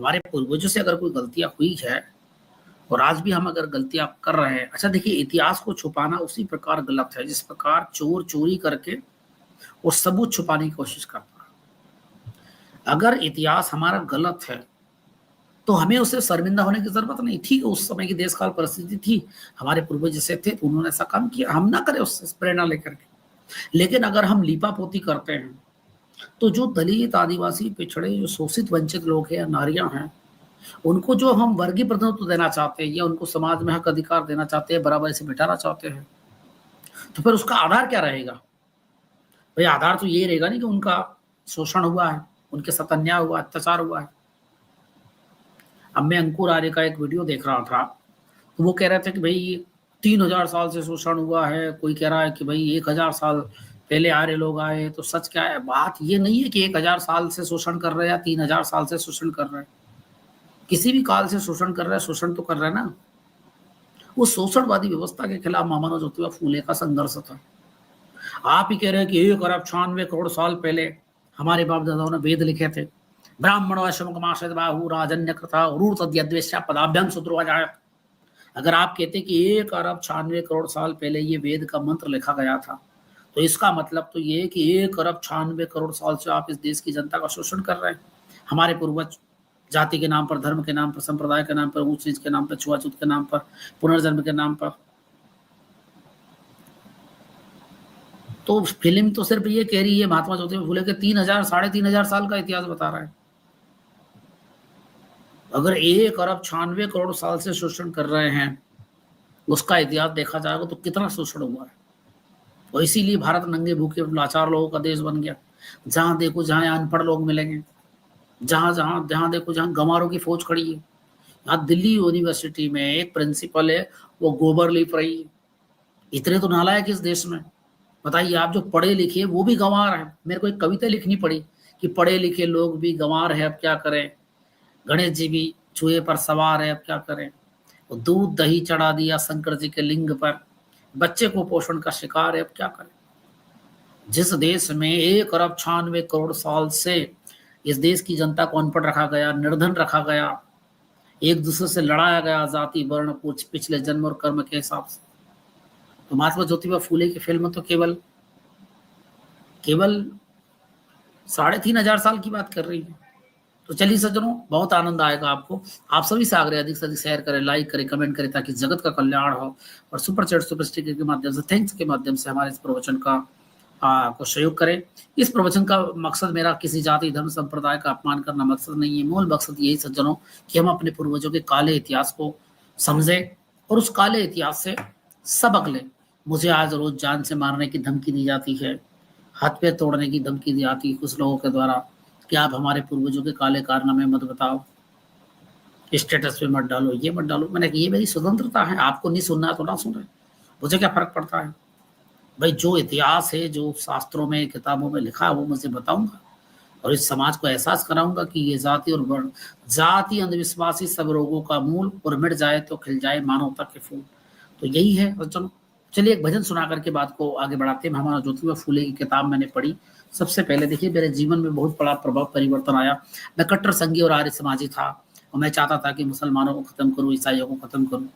हमारे पूर्वजों से अगर कोई गलतियां हुई है और आज भी हम अगर गलतियां कर रहे हैं, अच्छा देखिए, इतिहास को छुपाना उसी प्रकार गलत है जिस प्रकार चोर चोरी करके वो सबूत छुपाने की कोशिश करता है। अगर इतिहास हमारा गलत है तो हमें उससे शर्मिंदा होने की जरूरत नहीं। ठीक है, उस समय की देश काल परिस्थिति थी, हमारे पूर्वज जैसे थे तो उन्होंने ऐसा काम किया, हम ना करें उससे प्रेरणा लेकर के। लेकिन अगर हम लीपापोती करते हैं तो जो दलित, आदिवासी, पिछड़े, जो शोषित वंचित लोग हैं या नारियां हैं, उनको जो हम वर्गीय प्रतिनिधित्व देना चाहते हैं या उनको समाज में हक अधिकार देना चाहते हैं, बराबरी से बिठाना चाहते हैं, तो फिर उसका आधार क्या रहेगा? भाई आधार तो ये रहेगा नहीं कि उनका शोषण हुआ है, उनके साथ अन्याय हुआ, अत्याचार हुआ है। अब मैं अंकुर आर्य का एक वीडियो देख रहा था, तो वो कह रहे थे कि भाई 3000 साल से शोषण हुआ है, कोई कह रहा है कि भाई 1000 साल पहले आर्य लोग आए। तो सच क्या है? बात ये नहीं है कि 1000 साल से शोषण कर रहे हैं या 3000 साल से शोषण कर रहे हैं, किसी भी काल से शोषण कर रहे हैं, शोषण तो कर रहे हैं ना। वो शोषणवादी व्यवस्था के खिलाफ महामानव ज्योतिबा फूले का संघर्ष था। आप ही कह रहे हैं कि 1 अरब 96 करोड़ साल पहले हमारे बाप दादाओं ने वेद लिखे थे, ब्राह्मणो अशमकमाशद बाहु राजन्य कृता उरूर तद्यद्वेश्या पदाभ्याम शूद्रो। अगर आप कहते कि 1 अरब 96 करोड़ साल पहले ये वेद का मंत्र लिखा गया था, तो इसका मतलब तो ये है कि 1 अरब 96 करोड़ साल से आप इस देश की जनता का शोषण कर रहे हैं। हमारे पूर्वज जाति के नाम पर, धर्म के नाम पर, संप्रदाय के नाम पर, ऊंच नीच के नाम पर, छुआछूत के नाम पर, पुनर्जन्म के नाम पर। तो फिल्म तो सिर्फ ये कह रही है, महात्मा ज्योतिबा फूले के 3000 3500 साल का इतिहास बता रहा है। अगर 1 अरब 96 करोड़ साल से शोषण कर रहे हैं, उसका इतिहास देखा जाएगा तो कितना शोषण हुआ है। और इसीलिए भारत नंगे भूखे लाचार लोगों का देश बन गया। जहां देखो जहां अनपढ़ लोग मिलेंगे, जहां देखो जहां गंवारों की फौज खड़ी है। यहाँ दिल्ली यूनिवर्सिटी में एक प्रिंसिपल है, वो गोबर लीप रही है। इतने तो नालायक इस देश में, बताइए आप। जो पढ़े लिखे वो भी गंवार है। मेरे को एक कविता लिखनी पड़ी कि पढ़े लिखे लोग भी गंवार है, अब क्या करें। गणेश जी भी चूहे पर सवार है, अब क्या करें। वो दूध दही चढ़ा दिया शंकर जी के लिंग पर, बच्चे को पोषण का शिकार है, अब क्या करें। जिस देश में 1 अरब 96 करोड़ साल से इस देश की जनता को अनपढ़ रखा गया, निर्धन रखा गया, एक दूसरे से लड़ाया गया जाति वर्ण कुछ पिछले जन्म और कर्म के हिसाब से, तो महात्मा ज्योतिबा फूले की फिल्म तो केवल 3500 साल की बात कर रही है। तो चलिए सज्जनों, बहुत आनंद आएगा आपको। आप सभी से आग्रह अधिक से अधिक शेयर करें, लाइक करें, कमेंट करें, ताकि जगत का कल्याण हो। और सुपर चैट सुपर स्टिकर के माध्यम से, थैंक्स के माध्यम से हमारे इस प्रवचन का को सहयोग करें। इस प्रवचन का मकसद मेरा किसी जाति धर्म संप्रदाय का अपमान करना मकसद नहीं है। मूल मकसद यही सज्जनों कि हम अपने पूर्वजों के काले इतिहास को समझें और उस काले इतिहास से सबक लें। मुझे आज रोज जान से मारने की धमकी दी जाती है, हाथ पैर तोड़ने की धमकी दी जाती है कुछ लोगों के द्वारा कि आप हमारे पूर्वजों के काले कारनामे मत बताओ, स्टेटस पे मत डालो, ये मत डालो। मैंने ये मेरी स्वतंत्रता है, आपको नहीं सुनना तो ना सुने, मुझे क्या फर्क पड़ता है। भाई जो इतिहास है, जो शास्त्रों में किताबों में लिखा है, वो मुझे बताऊंगा और इस समाज को एहसास कराऊंगा कि ये जाति और वर्ण, जाति अंधविश्वासी सब रोगों का मूल, और मिट जाए तो खिल जाए मानवता के फूल। तो यही है। और चलो चलिए एक भजन सुना करके बात को आगे बढ़ाते हैं। महात्मा ज्योतिबा फूले की किताब मैंने पढ़ी। सबसे पहले देखिए, मेरे जीवन में बहुत बड़ा प्रभाव परिवर्तन आया। मैं कट्टर संघी और आर्य समाजी था और मैं चाहता था कि मुसलमानों को खत्म करूं, ईसाइयों को खत्म करूं।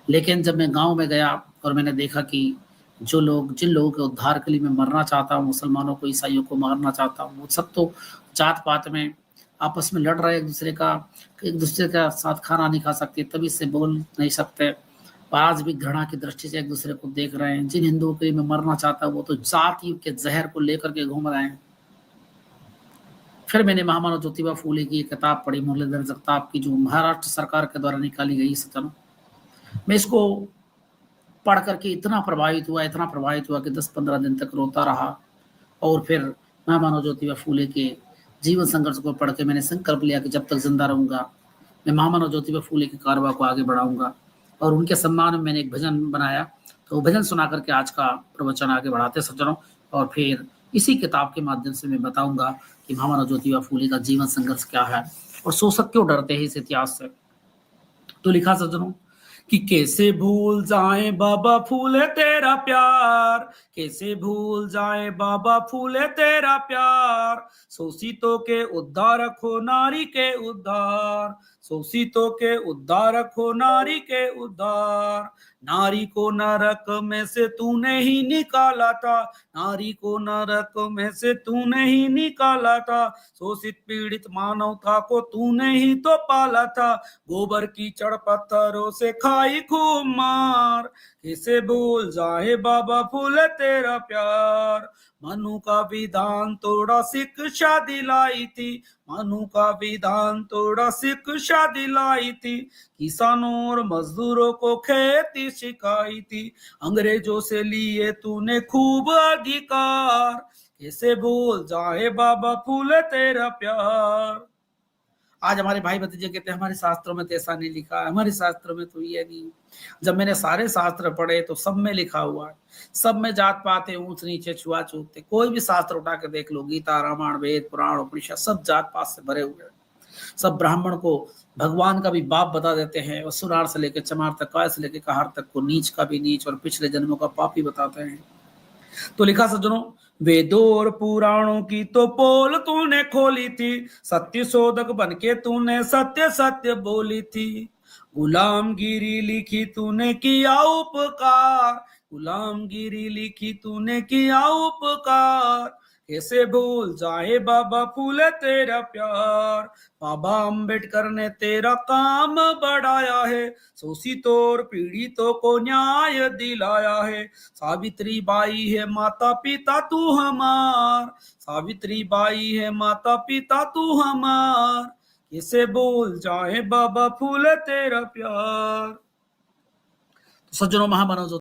लेकिन जब मैं गांव में गया और मैंने देखा कि जिन लोगों के उद्धार के लिए मैं मरना चाहता हूँ, मुसलमानों को, ईसाइयों को मारना चाहता हूँ, वो सब तो जात पात में आपस में लड़ रहे, एक दूसरे का साथ खाना नहीं खा सकते, तभी से बोल नहीं सकते, और आज भी घृणा की दृष्टि से एक दूसरे को देख रहे हैं। जिन हिंदुओं के लिए मैं मरना चाहता हूँ, वो तो जाति के जहर को लेकर के घूम रहे हैं। फिर मैंने महामानव ज्योतिबा फूले की किताब पढ़ी, मुरलीधर जगताप की, जो महाराष्ट्र सरकार के द्वारा निकाली गई सचन। मैं इसको पढ़ करके इतना प्रभावित हुआ कि 10-15 दिन तक रोता रहा। और फिर महामानव ज्योतिबा फूले के जीवन संघर्ष को पढ़ के मैंने संकल्प लिया कि जब तक जिंदा रहूंगा मैं महामानव ज्योतिबा फूले की कारवा को आगे बढ़ाऊंगा। और उनके सम्मान में मैंने एक भजन बनाया, तो वो भजन सुना करके आज का प्रवचन आगे बढ़ाते सज्जनों। और फिर इसी किताब के माध्यम से मैं बताऊंगा कि महामानव ज्योतिबा फूले का जीवन संघर्ष क्या है और शोषक क्यों डरते हैं इस इतिहास से। तो लिखा सज्जनों कि कैसे भूल जाए बाबा फूले तेरा प्यार, कैसे भूल जाए बाबा फूले तेरा प्यार, शोषितों के उद्धारक हो नारी के उद्धार, शोषितों के उद्धारक हो नारी के उद्धार, नारी को नरक में से तूने ही निकाला था, नारी को नरक में से तूने ही निकाला था, शोषित पीड़ित मानवता को तूने ही तो पाला था, गोबर कीचड़ पत्थरों से खाई खूब मार, कैसे भूल जाए बाबा फूले तेरा प्यार, मनु का विधान तोड़ा शिक्षा दिलाई थी, मनु का विधान तोड़ा शिक्षा दिलाई थी, किसानों और मजदूरों को खेती सिखाई थी, अंग्रेजों से लिए तूने खूब अधिकार, कैसे भूल जाए बाबा फूले तेरा प्यार। आज हमारे भाई भतीजे कहते हैं हमारे शास्त्रों में तो ऐसा नहीं लिखा है, हमारे शास्त्रों में तो ये नहीं। जब मैंने सारे शास्त्र पढ़े तो सब में लिखा हुआ है, सब में जात पात है, ऊंच नीचे छुआछूत है, कोई भी शास्त्र उठा के देख लो, गीता रामायण वेद पुराण उपनिषद सब जात पात से भरे हुए हैं। सब ब्राह्मण को भगवान का भी बाप बता देते हैं, और सुरार से लेकर चमार तक, काय से लेकर कहार तक को नीच का भी नीच और पिछले जन्मों का पापी बताते हैं। तो लिखा सज्जनों, वेदों और पुराणों की तो पोल तूने खोली थी, सत्य शोधक बनके तूने सत्य सत्य बोली थी, गुलामगिरी लिखी तूने किया उपकार, गुलामगिरी लिखी तूने किया उपकार, कैसे भूल जाए बाबा फूले तेरा प्यार, बाबा अंबेडकर ने तेरा काम बढ़ाया है, शोषितों और पीड़ितों को न्याय दिलाया है, सावित्री बाई है माता पिता तू हमार, सावित्री बाई है माता पिता तू हमार, कैसे भूल जाए बाबा फूले तेरा प्यार। तो सज्जनों, महामानव